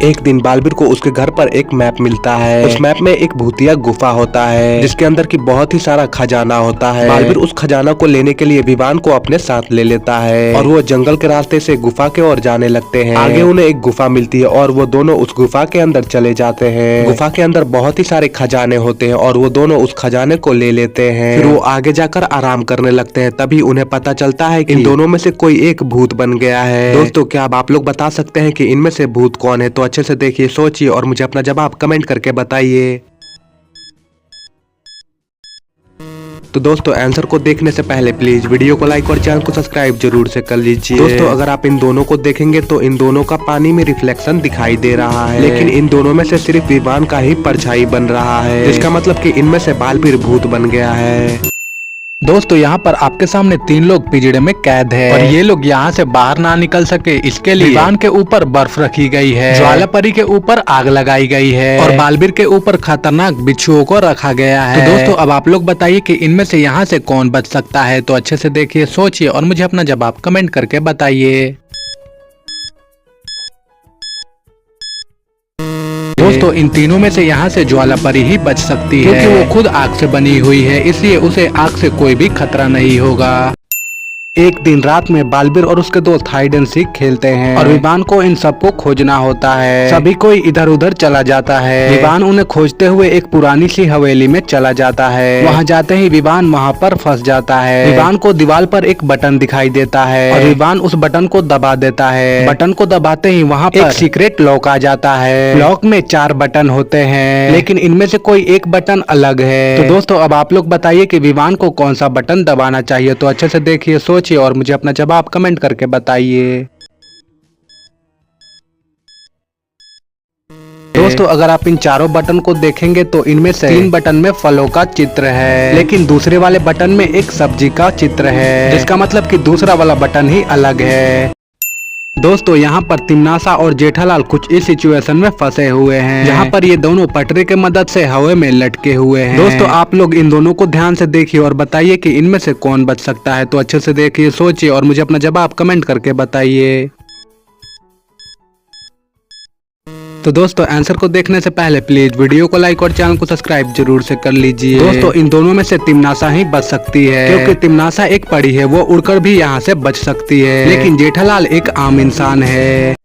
एक दिन बालवीर को उसके घर पर एक मैप मिलता है। उस मैप में एक भूतिया गुफा होता है जिसके अंदर की बहुत ही सारा खजाना होता है। बालवीर उस खजाना को लेने के लिए विवान को अपने साथ ले लेता है और वो जंगल के रास्ते से गुफा के ओर जाने लगते हैं। आगे उन्हें एक गुफा मिलती है और वो दोनों उस गुफा के अंदर चले जाते हैं। गुफा के अंदर बहुत ही सारे खजाने होते हैं और वो दोनों उस खजाने को ले लेते हैं। फिर वो आगे जाकर आराम करने लगते हैं। तभी उन्हें पता चलता है कि इन दोनों में से कोई एक भूत बन गया है। दोस्तों, क्या आप लोग बता सकते हैं कि इनमें से भूत कौन है? तो अच्छे से देखिए, सोचिए और मुझे अपना जवाब कमेंट करके बताइए। तो दोस्तों, आंसर को देखने से पहले प्लीज वीडियो को लाइक और चैनल को सब्सक्राइब जरूर से कर लीजिए। दोस्तों, अगर आप इन दोनों को देखेंगे तो इन दोनों का पानी में रिफ्लेक्शन दिखाई दे रहा है, लेकिन इन दोनों में से सिर्फ विवान का ही परछाई बन रहा है। इसका मतलब कि इनमें से बालवीर भूत बन गया है। दोस्तों, यहाँ पर आपके सामने 3 लोग पिंजड़े में कैद है और ये लोग यहाँ से बाहर ना निकल सके, इसके लिए विवान के ऊपर बर्फ रखी गई है, ज्वालापरी के ऊपर आग लगाई गई है और बालवीर के ऊपर खतरनाक बिच्छुओं को रखा गया है। तो दोस्तों, अब आप लोग बताइए कि इनमें से यहाँ से कौन बच सकता है? तो अच्छे से देखिए, सोचिए और मुझे अपना जवाब कमेंट करके बताइए। दोस्तों, इन तीनों में से यहाँ से ज्वालापरी ही बच सकती है क्योंकि वो खुद आग से बनी हुई है, इसलिए उसे आग से कोई भी खतरा नहीं होगा। एक दिन रात में बालवीर और उसके दोस्त हाइड एंड सीक खेलते हैं और विवान को इन सबको खोजना होता है। सभी कोई इधर उधर चला जाता है। विवान उन्हें खोजते हुए एक पुरानी सी हवेली में चला जाता है। वहाँ जाते ही विवान वहाँ पर फंस जाता है। विवान को दीवार पर एक बटन दिखाई देता है और विवान उस बटन को दबा देता है। बटन को दबाते ही वहाँ पर एक सीक्रेट लॉक आ जाता है। लॉक में 4 बटन होते हैं, लेकिन इनमें से कोई एक बटन अलग है। तो दोस्तों, अब आप लोग बताइए कि विवान को कौन सा बटन दबाना चाहिए? तो अच्छे से देखिए, सोचिए और मुझे अपना जवाब कमेंट करके बताइए। दोस्तों, अगर आप इन चारों बटन को देखेंगे तो इनमें से 3 बटन में फलों का चित्र है, लेकिन दूसरे वाले बटन में एक सब्जी का चित्र है, जिसका मतलब कि दूसरा वाला बटन ही अलग है। दोस्तों, यहाँ पर तिमनासा और जेठालाल कुछ इस सिचुएशन में फंसे हुए हैं जहाँ पर ये दोनों पटरी के मदद से हवा में लटके हुए हैं। दोस्तों, आप लोग इन दोनों को ध्यान से देखिए और बताइए कि इनमें से कौन बच सकता है। तो अच्छे से देखिए, सोचिए और मुझे अपना जवाब कमेंट करके बताइए। तो दोस्तों, आंसर को देखने से पहले प्लीज वीडियो को लाइक और चैनल को सब्सक्राइब जरूर से कर लीजिए। दोस्तों, इन दोनों में से तिमनासा ही बच सकती है क्योंकि तिमनासा एक परी है, वो उड़कर भी यहाँ से बच सकती है, लेकिन जेठालाल एक आम इंसान है।